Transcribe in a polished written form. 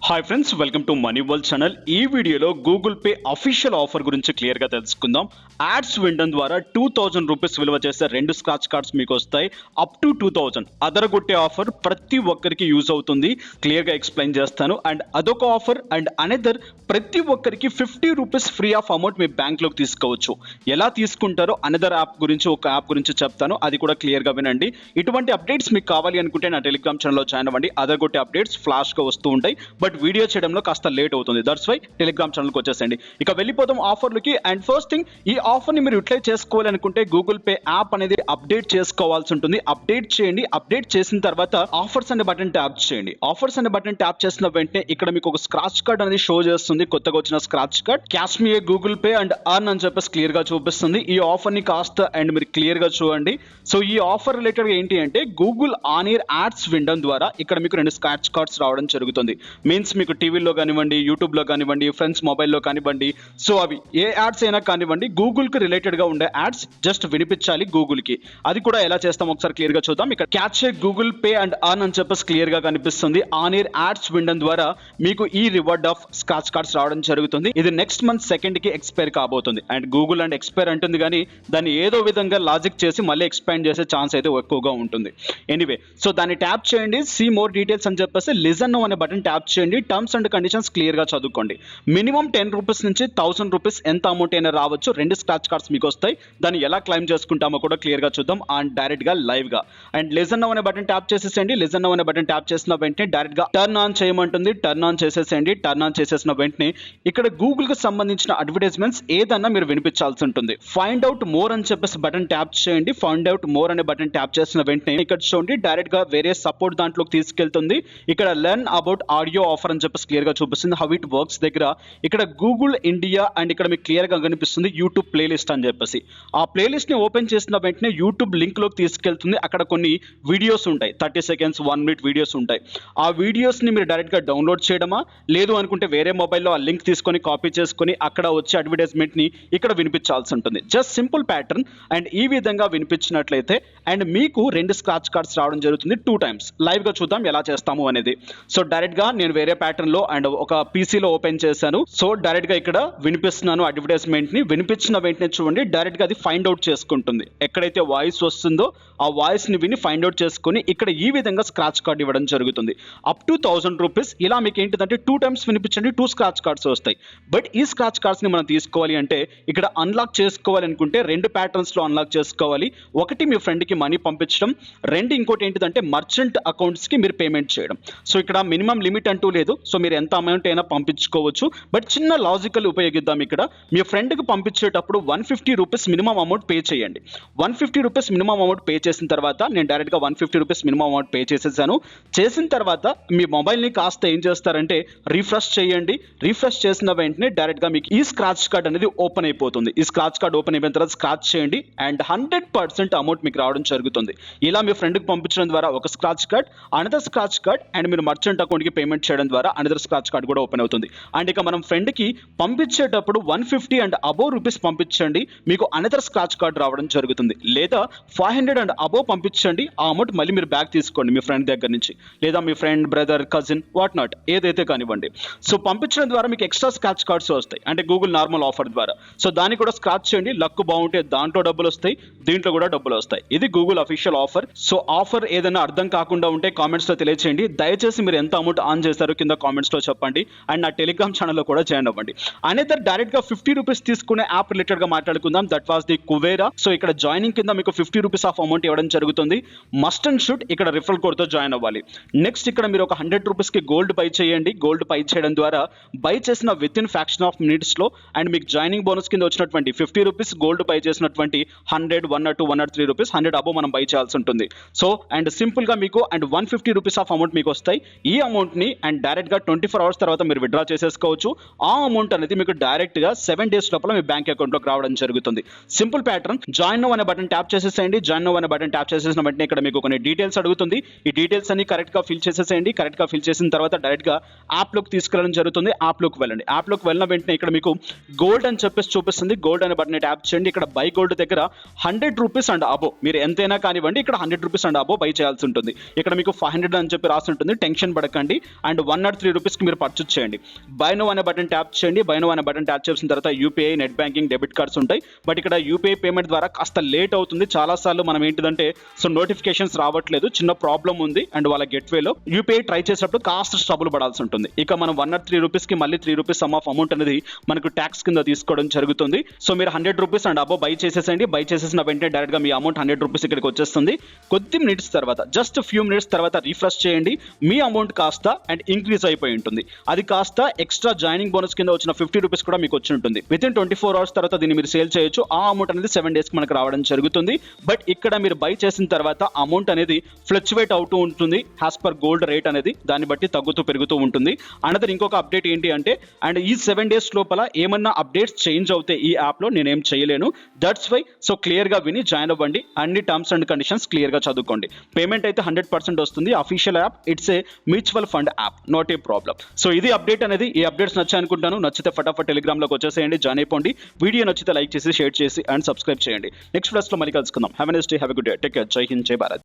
Hi friends, welcome to money world channel. ఈ వీడియోలో Google pay official offer గురించి క్లియర్గా తెలుసుకుందాం. యాడ్స్ వినడం ద్వారా 2000 రూపీస్ విలువ చేసే 2 స్క్రాచ్ కార్డ్స్ మీకు వస్తాయి. అప్ టు 2000 అదరగొట్టే ఆఫర్ ప్రతి ఒక్కరికి యూజ్ అవుతుంది. క్లియర్గా ఎక్స్ప్లెయిన్ చేస్తాను. అండ్ అదొక ఆఫర్ అండ్ అనదర్ ప్రతి ఒక్కరికి 50 రూపీస్ ఫ్రీ ఆఫ్ అమౌంట్ మీ బ్యాంక్లోకి తీసుకోవచ్చు. ఎలా తీసుకుంటారో అనదర్ యాప్ గురించి ఒక యాప్ గురించి చెప్తాను, అది కూడా క్లియర్గా వినండి. ఇటువంటి అప్డేట్స్ మీకు కావాలి అనుకుంటే నా టెలిగ్రామ్ ఛానల్లో జాయిన్ అవ్వండి. అదరగొట్టే అప్డేట్స్ ఫ్లాష్గా వస్తూ ఉంటాయి, బట్ వీడియో చేయడంలో కాస్త లేట్ అవుతుంది. దట్స్ వై టెలిగ్రామ్ ఛానల్కి వచ్చేసండి. ఇక వెళ్ళిపోతాం ఆఫర్లకి. అండ్ ఫస్ట్ థింగ్, ఈ ఆఫర్ని మీరు యూటిలైజ్ చేసుకోవాలనుకుంటే గూగుల్ పే యాప్ అనేది అప్డేట్ చేసుకోవాల్సి ఉంటుంది. అప్డేట్ చేయండి. అప్డేట్ చేసిన తర్వాత ఆఫర్స్ అనే బటన్ ట్యాప్ చేయండి. ఆఫర్స్ అనే బటన్ ట్యాప్ చేసిన వెంటనే ఇక్కడ మీకు ఒక స్క్రాచ్ కార్డ్ అనేది షో చేస్తుంది. కొత్తగా వచ్చిన scratch card cash me Google pay and earn అని చెప్పేసి క్లియర్ గా చూపిస్తుంది. ఈ ఆఫర్ ని కాస్త అండ్ మీరు క్లియర్ గా చూడండి. సో ఈ ఆఫర్ రిలేటెడ్ ఏంటి అంటే గూగుల్ ఆన్ ఎయిర్ యాడ్స్ వినడం ద్వారా ఇక్కడ మీకు 2 స్క్రాచ్ కార్డ్స్ రావడం జరుగుతుంది. మీన్స్ మీకు టీవీలో కానివ్వండి, యూట్యూబ్లో కానివ్వండి, ఫ్రెండ్స్ మొబైల్లో కానివ్వండి, సో అవి ఏ యాడ్స్ అయినా కానివ్వండి, గూగుల్కి రిలేటెడ్గా ఉండే యాడ్స్ జస్ట్ వినిపించాలి గూగుల్కి. అది కూడా ఎలా చేస్తాం ఒకసారి క్లియర్గా చూద్దాం. ఇక్కడ catch Google pay and earn అని చెప్పేసి క్లియర్గా కనిపిస్తుంది. ఆన్ ఎయిర్ యాడ్స్ వినడం ద్వారా మీకు ఈ రివార్డ్ ఆఫ్ స్క్రాచ్ కార్డ్స్ రావడం జరుగుతుంది. ఇది నెక్స్ట్ మంత్ 2కి ఎక్స్పైర్ కాబోతుంది. అండ్ గూగుల్ అండ్ ఎక్స్పైర్ అంటుంది, కానీ దాన్ని ఏదో విధంగా లాజిక్ చేసి మళ్ళీ ఎక్స్పాండ్ చేసే ఛాన్స్ అయితే ఎక్కువగా ఉంటుంది. ఎనీవే, సో దాన్ని ట్యాప్ చేయండి. సీ మోర్ డీటెయిల్స్ అని చెప్పేసి లిజన్ నౌ అనే బటన్ ట్యాప్ చేయండి. టర్మ్స్ అండ్ కండిషన్స్ క్లియర్ గా చదువుకోండి. మినిమం 10 రూపీస్ నుంచి 1000 రూపీస్ ఎంత అమౌంట్ అయినా రావచ్చు. 2 స్క్రాచ్ కార్డ్స్ మీకు వస్తాయి. దాన్ని ఎలా క్లైమ్ చేసుకుంటామో కూడా క్లియర్ గా చూద్దాం అండ్ డైరెక్ట్ గా లైవ్ గా. అండ్ లిజన్ నౌ అనే బటన్ ట్యాప్ చేసేసేయండి. లిజన్ నౌ అనే బటన్ ట్యాప్ చేసిన వెంటనే డైరెక్ట్ గా టర్న్ ఆన్ చేయమంటుంది. టర్న్ ఆన్ చేసేసేయండి. టర్న్ ఆన్ చేసేసిన వెంటనే ఇక్కడ గూగుల్ కి సంబంధించిన అడ్వర్టైజ్మెంట్స్ ఏదన్నా మీరు వినిపించాల్సి ఉంటుంది. ఫైండ్ అవుట్ మోర్ అని చెప్పేసి బటన్ ట్యాప్ చేయండి. ఫైండ్ అవుట్ మోర్ అనే బటన్ ట్యాప్ చేసిన వెంటనే ఇక్కడ చూడండి డైరెక్ట్ గా వేరే సపోర్ట్ దాంట్లోకి తీసుకెళ్తుంది. ఇక్కడ లెర్న్ అబౌట్ ఆడియో ఆఫర్ అని చెప్పేసి క్లియర్ గా చూపిస్తుంది. హౌ ఇట్ వర్క్స్ దగ్గర ఇక్కడ గూగుల్ ఇండియా అండ్ ఇక్కడ మీకు క్లియర్ గా కనిపిస్తుంది యూట్యూబ్ ప్లేలిస్ట్ అని చెప్పేసి. ఆ ప్లేలిస్ట్ ని ఓపెన్ చేసిన వెంటనే యూట్యూబ్ లింక్ లోకి తీసుకెళ్తుంది. అక్కడ కొన్ని వీడియోస్ ఉంటాయి, 30 సెకండ్స్ 1 మినిట్ వీడియోస్ ఉంటాయి. ఆ వీడియోస్ ని మీరు డైరెక్ట్ గా డౌన్లోడ్ చేయడమా, లేదు అనుకుంటే వేరే మొబైల్లో ఆ లింక్ తీసుకొని కాపీ చేసుకొని అక్కడ వచ్చే అడ్వర్టైజ్మెంట్ ని ఇక్కడ వినిపించాల్సి ఉంటుంది. Just simple pattern. అండ్ ఈ విధంగా వినిపించినట్లయితే అండ్ మీకు 2 స్క్రాచ్ కార్డ్స్ రావడం జరుగుతుంది 2 టైమ్స్. లైవ్ గా చూద్దాం ఎలా చేస్తాము అనేది. సో డైరెక్ట్ గా నేను వేరే ప్యాటర్న్ లో అండ్ ఒక పీసీలో ఓపెన్ చేశాను. సో డైరెక్ట్ గా ఇక్కడ వినిపిస్తున్నాను అడ్వర్టైజ్మెంట్ ని. వినిపించిన వెంటనే చూడండి డైరెక్ట్ గా అది ఫైండ్ అవుట్ చేసుకుంటుంది. ఎక్కడైతే వాయిస్ వస్తుందో ఆ వాయిస్ ని విని ఫైండ్ అవుట్ చేసుకుని ఇక్కడ ఈ విధంగా స్క్రాచ్ కార్డ్ ఇవ్వడం జరుగుతుంది. Up to 1000 rupees. ఇలా మీకు ఏంటిదంటే 2 టైమ్స్ వినిపించండి, 2 స్క్రాచ్ కార్డ్స్ వస్తాయి. బట్ ఈ స్క్రాచ్ కార్డ్స్ ని మనం తీసుకోవాలి అంటే ఇక్కడ అన్లాక్ చేసుకోవాలి అనుకుంటే 2 ప్యాటర్న్స్ లో అన్లాక్ చేసుకోవాలి. ఒకటి మీ ఫ్రెండ్ కి మనీ పంపించడం, 2 ఇంకోటి ఏంటిదంటే మర్చెంట్ అకౌంట్స్ కి మీరు పేమెంట్ చేయడం. సో ఇక్కడ మినిమం లిమిట్ అంటూ లేదు. సో మీరు ఎంత అమౌంట్ అయినా పంపించుకోవచ్చు. బట్ చిన్న లాజికల్ ఉపయోగిద్దాం. ఇక్కడ మీ ఫ్రెండ్కి పంపించేటప్పుడు 150 రూపీస్ మినిమం అమౌంట్ పే చేయండి. 150 రూపీస్ మినిమం అమౌంట్ పే చేసిన తర్వాత నేను డైరెక్ట్గా 150 రూపీస్ మినిమం అమౌంట్ పే చేసేసాను. చేసిన తర్వాత మీ మొబైల్ని కాస్త ఏం చేస్తారంటే రిఫ్రెష్ చేయండి. రిఫ్రెష్ చేసిన వెంటనే డైరెక్ట్గా మీకు ఈ స్క్రాచ్ కార్డ్ అనేది ఓపెన్ అయిపోతుంది. ఈ స్క్రాచ్ కార్డ్ ఓపెన్ అయిపోయిన తర్వాత స్క్రాచ్ చేయండి అండ్ 100% అమౌంట్ మీకు రావడం జరుగుతుంది. ఇలా మీ ఫ్రెండ్కి పంపించడం ద్వారా ఒక scratch card, another scratch card and మీరు మర్చెంట్ అకౌంట్కి పేమెంట్ చేయడం ద్వారా అనదర్ స్క్రాచ్ కార్డ్ కూడా ఓపెన్ అవుతుంది. అండ్ ఇక మనం ఫ్రెండ్కి పంపించేటప్పుడు 150 అండ్ అబోవ్ రూపీస్ పంపించండి, మీకు అనదర్ స్క్రాచ్ కార్డ్ రావడం జరుగుతుంది. లేదా 500 అండ్ అబోవ్ పంపించండి, ఆ అమౌంట్ మళ్ళీ మీరు బ్యాక్ తీసుకోండి మీ ఫ్రెండ్ దగ్గర నుంచి, లేదా మీ friend brother cousin what not ఏదైతే కానివ్వండి. సో పంపించడం ద్వారా మీకు ఎక్స్ట్రా స్క్రాచ్ కార్డ్స్ వస్తాయి, అంటే గూగుల్ నార్మల్ ఆఫర్ ద్వారా. సో దాన్ని కూడా స్క్రాచ్ చేయండి. లక్ బాగుంటే దాంట్లో డబ్బులు వస్తాయి, దీంట్లో కూడా డబ్బులు వస్తాయి. ఇది Google official offer. So offer ఏదైనా అర్థం కాకుండా ఉంటే కామెంట్స్ లో తెలియచేయండి. దయచేసి మీరు ఎంత అమౌంట్ ఆన్ చేశారో కింద కామెంట్స్ లో చెప్పండి. అండ్ నా టెలిగ్రామ్ ఛానల్లో కూడా జాయిన్ అవ్వండి. అనదర్ డైరెక్ట్ గా 50 రూపీస్ తీసుకునే యాప్ రిలేటెడ్ గా మాట్లాడుకుందాం. That was the Kuvera. So ఇక్కడ జాయినింగ్ కింద మీకు 50 రూపీస్ ఆఫ్ అమౌంట్ ఇవ్వడం జరుగుతుంది. మస్ట్ అండ్ షుడ్ ఇక్కడ రిఫరల్ కోడ్ తో జాయిన్ అవ్వాలి. నెక్స్ట్ ఇక్కడ మీరు ఒక 100 రూపీస్ కి గోల్డ్ బై చేయండి. గోల్డ్ బై చేయడం ద్వారా బై చేసిన within fraction of minutes లో అండ్ మీకు జాయినింగ్ బోనస్ కింద వచ్చినటువంటి 50 రూపీస్ గోల్డ్ బై చేసినటువంటి 100, 102, 103 రూపీస్ 100 అబో మనం బై చేయాల్సి ఉంటుంది. సో అండ్ సింపుల్ గా మీకు అండ్ 150 రూపీస్ ఆఫ్ అమౌంట్ మీకు వస్తాయి. ఈ అమౌంట్ ని అండ్ డైరెక్ట్ గా 24 అవర్స్ తర్వాత మీరు విత్డ్రా చేసేసుకోవచ్చు. ఆ అమౌంట్ అనేది మీకు డైరెక్ట్ గా 7 డేస్ లోపల మీ బ్యాంక్ అకౌంట్ లోకి రావడం జరుగుతుంది. Simple pattern. జాయిన్ నౌ అనే బటన్ ట్యాప్ చేసేసేయండి. జాయిన్ నౌ అనే బటన్ ట్యాప్ చేసేసిన వెంటనే ఇక్కడ మీకు కొన్ని డీటెయిల్స్ అడుగుతుంది. ఈ డీటెయిల్స్ అన్ని కరెక్ట్ గా ఫిల్ చేసేసేయండి. కరెక్ట్ గా ఫిల్ చేసిన తర్వాత డైరెక్ట్ గా యాప్ లోకి తీసుకెళ్ళడం జరుగుతుంది. యాప్ లోకి వెళ్ళండి. యాప్ లోకి వెళ్ళిన వెంటనే ఇక్కడ మీకు గోల్డ్ అని చెప్పేసి చూపిస్తుంది. గోల్డ్ అనే బటన్ ట్యాప్ చేయండి. ఇక్కడ బై గోల్డ్ దగ్గర 100 రూపీస్ అండ్ అబో మీరు ఎంతైనా కానివ్వండి, ఇక్కడ 100 రూపీస్ అండ్ అబో బై చేయాల్సి ఉంటుంది. ఇక్కడ మీకు 500 అని చెప్పి రాసి ఉంటుంది. టెన్షన్ పడకండి. అండ్ రూపీస్కి మీరు పర్చేస్ చేయండి. బై నౌ అనే బటన్ ట్యాప్ చేయండి. బై నౌ అనే బటన్ ట్యాప్ చేసిన తర్వాత UPI, net banking, debit cards ఉంటాయి. బట్ ఇక్కడ యూపీఐ పేమెంట్ ద్వారా కాస్త లేట్ అవుతుంది. చాలాసార్లు మనం ఏంటిదంటే నోటిఫికేషన్స్ రావట్లేదు, చిన్న ప్రాబ్లం ఉంది. అండ్ వాళ్ళ గెట్వేలో యూపీఐ ట్రై చేసేటప్పుడు కాస్త స్ట్రబుల్ పడాల్సి ఉంటుంది. ఇక మనం 103 రూపీస్కి మళ్ళీ 3 రూపీస్ సమ్ ఆఫ్ అమౌంట్ అనేది మనకు ట్యాక్స్ కింద తీసుకోవడం జరుగుతుంది. సో మీరు 100 రూపీస్ అండ్ అబో బై చేసేసండి. బై చేసేసిన వెంటనే డైరెక్ట్గా మీ అమౌంట్ 100 రూపీస్ ఇక్కడికి వచ్చేస్తుంది. కొద్ది మినిట్స్ తర్వాత, జస్ట్ ఫ్యూ మినిట్స్ తర్వాత రిఫ్రెష్ చేయండి. మీ అమౌంట్ కాస్త అండ్ ఇంక్రీజ్ అయిపోయి ఉంటుంది. అది కాస్త ఎక్స్ట్రా జాయినింగ్ బోనస్ కింద వచ్చిన 50 రూపీస్ కూడా మీకు వచ్చి ఉంటుంది. వితిన్ 24 అవర్స్ తర్వాత దీన్ని మీరు సేల్ చేయొచ్చు. ఆ అమౌంట్ అనేది 7 డేస్కి మనకు రావడం జరుగుతుంది. బట్ ఇక్కడ మీరు బై చేసిన తర్వాత అమౌంట్ అనేది ఫ్లక్చువేట్ అవుతూ ఉంటుంది. యాజ్ పర్ గోల్డ్ రేట్ అనేది దాన్ని బట్టి తగ్గుతూ పెరుగుతూ ఉంటుంది. అనదర్ ఇంకొక అప్డేట్ ఏంటి అంటే, అండ్ ఈ 7 డేస్ లోపల ఏమన్నా అప్డేట్స్ చేంజ్ అవుతే ఈ యాప్లో నేనేం చేయలేను. దట్స్ వై సో క్లియర్గా విని జాయిన్ అవ్వండి. అన్ని టర్మ్స్ అండ్ కండిషన్స్ క్లియర్గా చదువుకోండి. పేమెంట్ అయితే 100% వస్తుంది. Official app, it's a mutual fund app, not a problem. So ఇది అప్డేట్ అనేది. ఈ అప్డేట్స్ నచ్చాయి అనుకుంటాను. నచ్చితే ఫటాఫట్ టెలిగ్రామ్లోకి వచ్చేసేయండి, జాయిన్ అయిపోండి. వీడియో నచ్చితే లైక్ చేసి, షేర్ చేసి అండ్ సబ్స్క్రైబ్ చేయండి. నెక్స్ట్ వీడియోస్లో మళ్ళీ కలుసుకుందాం. Have a nice day, have a good day, take care, జై హింద్, జై భారత్.